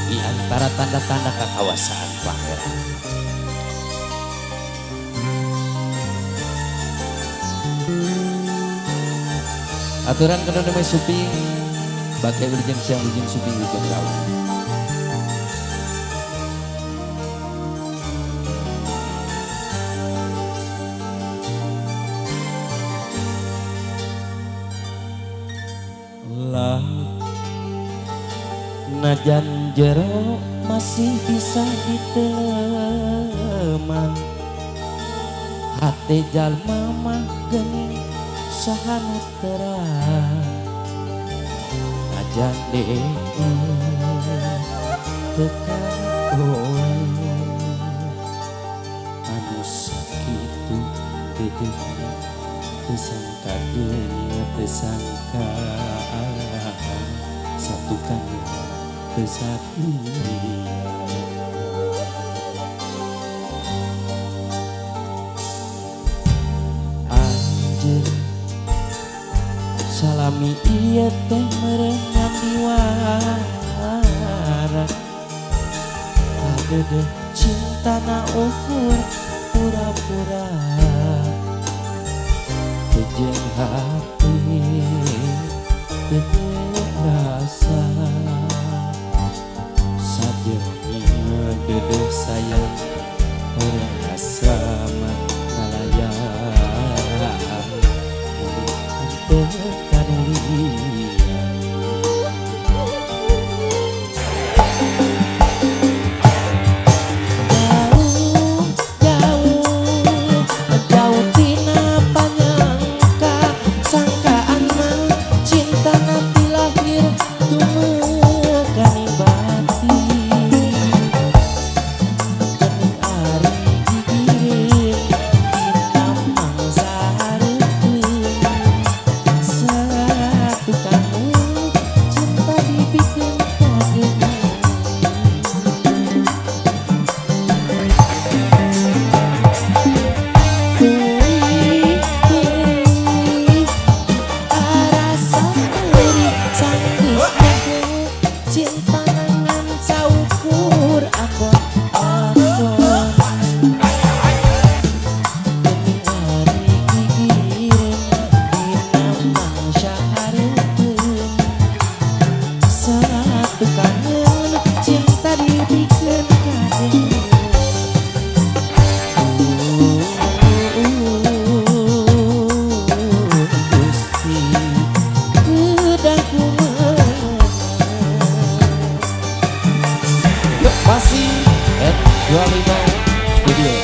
Di antara tanda-tanda kekawasaan pangeran. Aturan kena namanya suping, bagai berjeng siang berjeng suping berjeng lawan. Najan jero masih bisa diteman, hati jalma mah geuning sahanu terang. Najan tekan anu sakitu tersangka dunia tersangka satukan kesatuan. Anjir salami ieu teh merenang diwara, adede cinta na ukur pura-pura, kejeng hati kejeng rasa. Dede sayang orang asrama nalayan tekan jauh tina panyangka sangkaan mah cinta nanti lahir tumekani bati. Masih N25 Studio.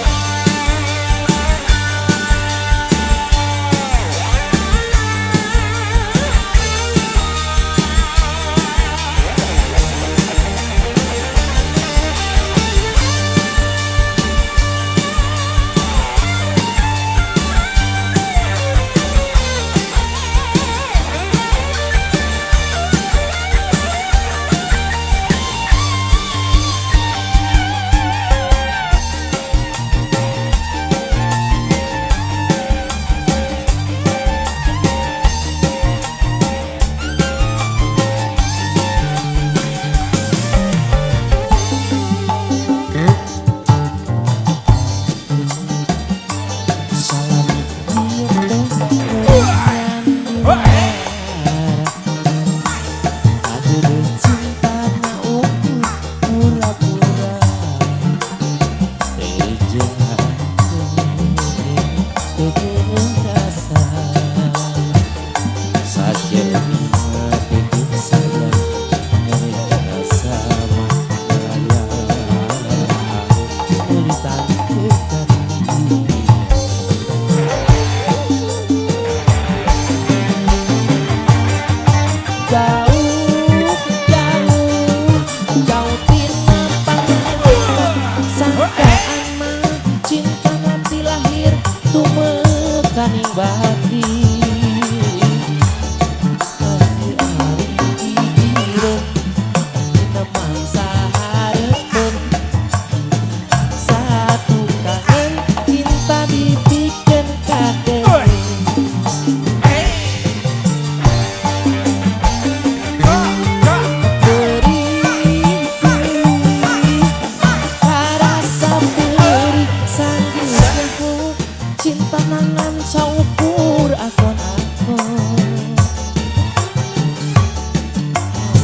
mur akon-akon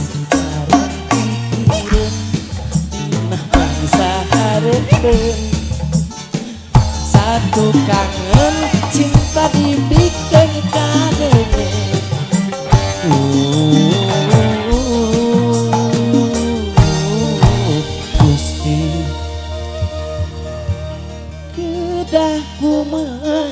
sekarang pikiran dinah bangsa hareupeun satu kangen cinta dibikin kadene Gusti kedah kumaha